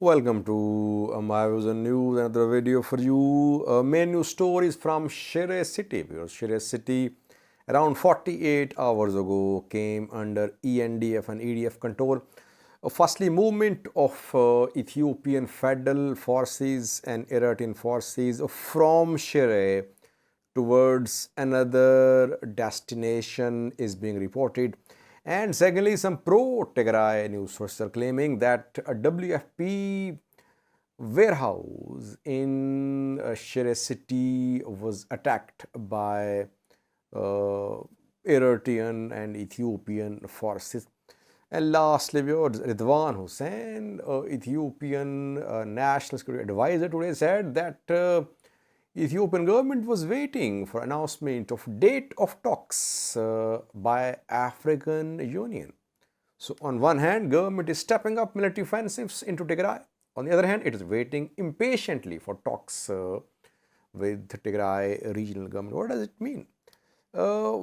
Welcome to my Vision News, another video for you. Main news stories from Shire City. Because Shire City around 48 hours ago came under ENDF and EDF control. Firstly, movement of Ethiopian Federal Forces and Eritrean Forces from Shire towards another destination is being reported. And secondly, some pro-Tigray news sources are claiming that a WFP warehouse in Shire city was attacked by Eritrean and Ethiopian forces. And lastly, Ridwan Hussein, Ethiopian National Security Advisor, today said that Ethiopian government was waiting for announcement of date of talks by African Union. So on one hand, government is stepping up military offensives into Tigray. On the other hand, it is waiting impatiently for talks with the Tigray regional government. What does it mean?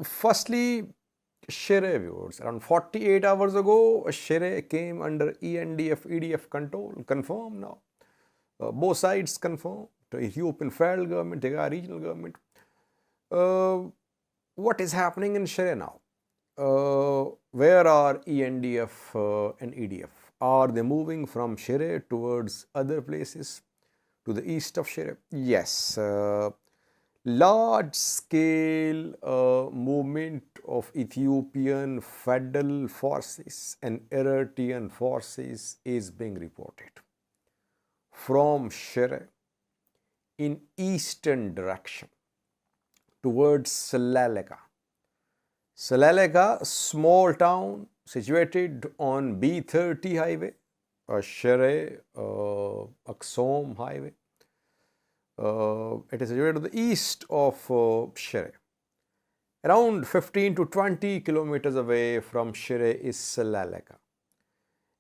Firstly, Shire viewers. Around 48 hours ago, Shire came under ENDF, EDF control. Confirmed now. Both sides confirm. The Ethiopian federal government, Tigray regional government. What is happening in Shire now? Where are ENDF and EDF? Are they moving from Shire towards other places to the east of Shire? Yes. Large scale movement of Ethiopian federal forces and Eritrean forces is being reported from Shire in eastern direction towards Salaleka. Salaleka, small town situated on B30 highway, Shire Aksom highway. It is situated to the east of Shire. Around 15 to 20 kilometers away from Shire is Salaleka.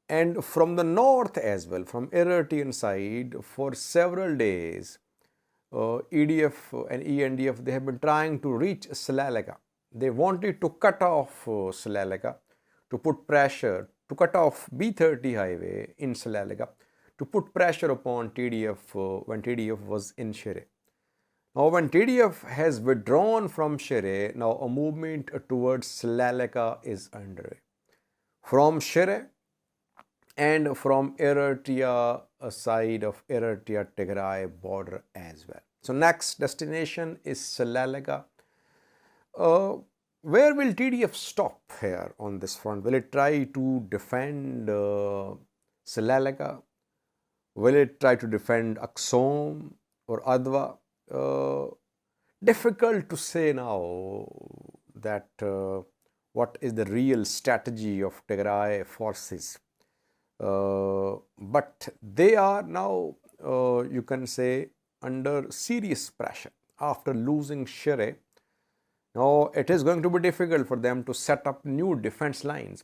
And from the north as well, from Eritrean side, for several days, EDF and ENDF, they have been trying to reach Salaleka. They wanted to cut off Salaleka, to put pressure, to cut off B30 highway in Salaleka, to put pressure upon TDF when TDF was in Shire. Now when TDF has withdrawn from Shire, now a movement towards Salaleka is underway. From Shire and from Eritrea, a side of Eritrea-Tigray border as well. So next destination is Salaleka. Where will TDF stop here on this front? Will it try to defend Salaleka? Will it try to defend Aksom or Adwa? Difficult to say now that what is the real strategy of Tigray forces. But they are now, you can say, under serious pressure after losing Shire. Now it is going to be difficult for them to set up new defense lines.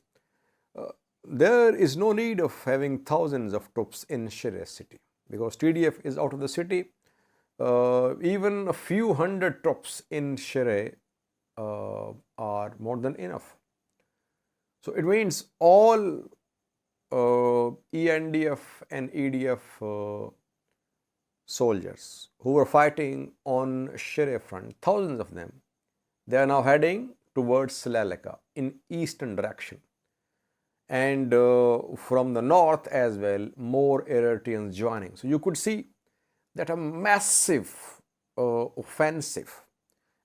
There is no need of having thousands of troops in Shire city because TDF is out of the city. Even a few hundred troops in Shire are more than enough. So it means all ENDF and EDF soldiers who were fighting on Shire front, thousands of them, they are now heading towards Salaleka in eastern direction. And from the north as well, more Eritreans joining. So you could see that a massive offensive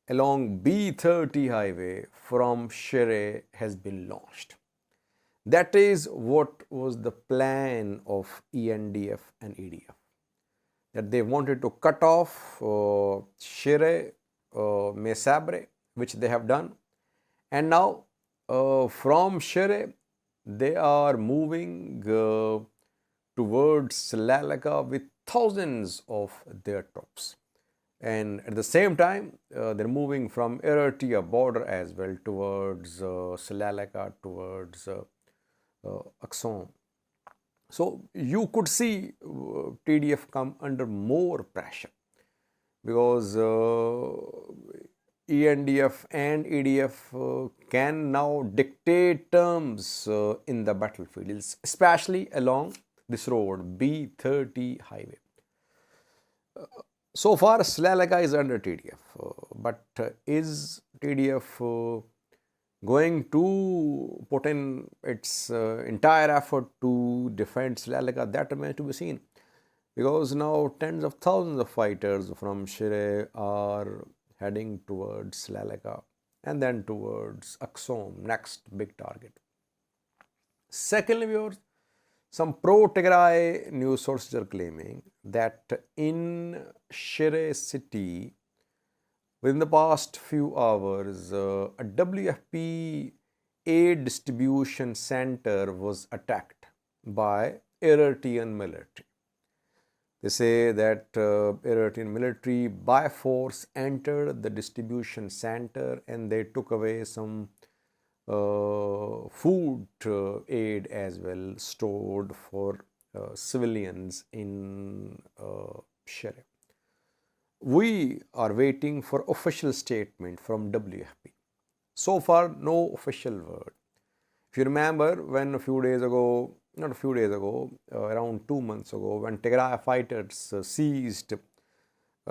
along B30 highway from Shire has been launched. That is what was the plan of ENDF and EDF. That they wanted to cut off Shire, Mesabre, which they have done. And now from Shire, they are moving towards Salaleka with thousands of their troops. And at the same time, they're moving from Eritrea border as well towards Salaleka, towards Aksom. So you could see TDF come under more pressure because ENDF and EDF can now dictate terms in the battlefield, especially along this road, B30 highway. So far, Slalaka is under TDF, but is TDF going to put in its entire effort to defend Slalaka? That remains to be seen, because now tens of thousands of fighters from Shire are heading towards Slalaka and then towards Aksum, next big target. Secondly, viewers, some pro-Tigray news sources are claiming that in Shire city, within the past few hours, a WFP aid distribution center was attacked by Eritrean military. They say that Eritrean military by force entered the distribution center and they took away some food aid as well stored for civilians in Shire. We are waiting for official statement from WFP. So far, no official word. If you remember, when a few days ago, not a few days ago, around 2 months ago, when Tigray fighters seized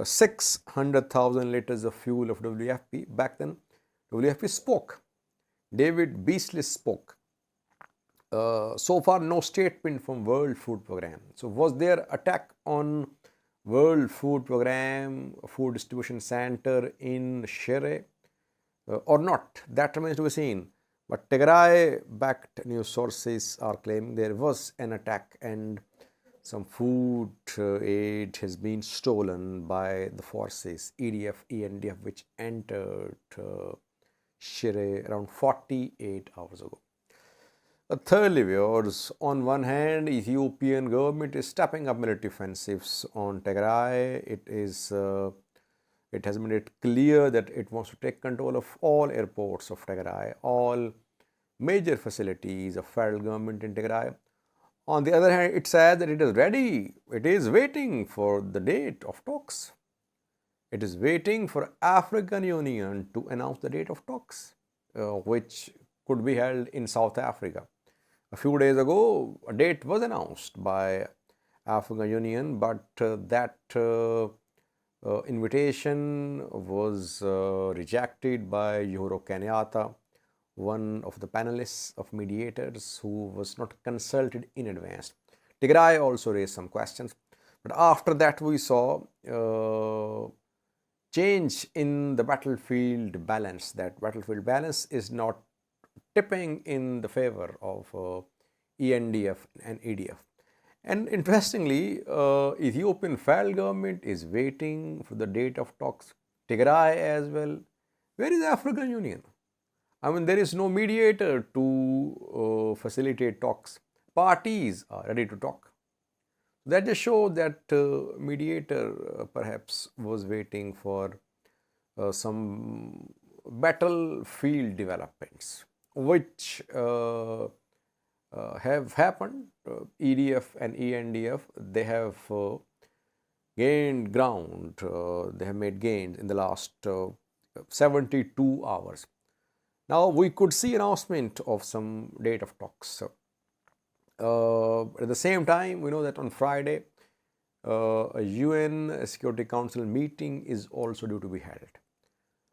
600,000 liters of fuel of WFP, back then WFP spoke. David Beasley spoke. So far, no statement from World Food Program. So, was there attack on World Food Program, Food Distribution Center in Shire or not? That remains to be seen. But Tigray-backed news sources are claiming there was an attack and some food aid has been stolen by the forces, EDF, ENDF, which entered Shire around 48 hours ago. Thirdly, viewers, on one hand, Ethiopian government is stepping up military offensives on Tigray. It has made it clear that it wants to take control of all airports of Tigray, all major facilities of federal government in Tigray. On the other hand, it says that it is ready. It is waiting for the date of talks. It is waiting for African Union to announce the date of talks, which could be held in South Africa. A few days ago, a date was announced by African Union, but that invitation was rejected by Uhuru Kenyatta, one of the panelists of mediators who was not consulted in advance. Tigray also raised some questions, but after that we saw change in the battlefield balance. That battlefield balance is not tipping in the favor of ENDF and EDF. And interestingly, Ethiopian federal government is waiting for the date of talks. Tigray as well. Where is African Union? I mean, there is no mediator to facilitate talks. Parties are ready to talk. That just shows that mediator perhaps was waiting for some battlefield developments, which have happened. EDF and ENDF, they have gained ground. They have made gains in the last 72 hours. Now we could see announcement of some date of talks. At the same time, we know that on Friday, a UN Security Council meeting is also due to be held,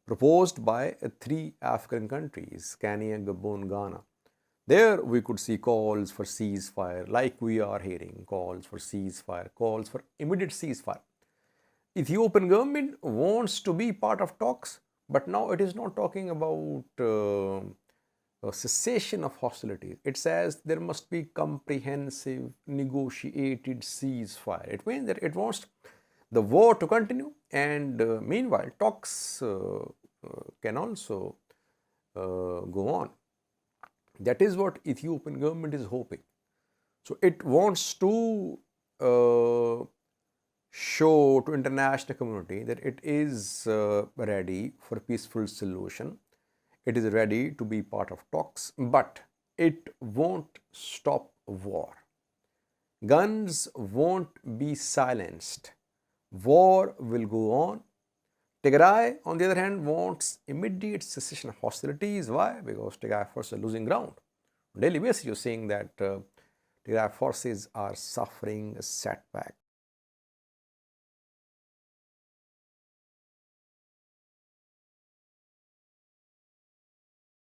proposed by 3 African countries, Kenya, Gabon, Ghana. There we could see calls for ceasefire, like we are hearing, calls for ceasefire, calls for immediate ceasefire. Ethiopian government wants to be part of talks, but now it is not talking about a cessation of hostilities. It says there must be comprehensive negotiated ceasefire. It means that it wants the war to continue, and meanwhile talks can also go on. That is what Ethiopian government is hoping. So it wants to show to international community that it is ready for a peaceful solution. It is ready to be part of talks, but it won't stop war. Guns won't be silenced. War will go on. Tigray, on the other hand, wants immediate cessation of hostilities. Why? Because Tigray first are losing ground. On a daily basis, you're seeing that Tigray forces are suffering a setback.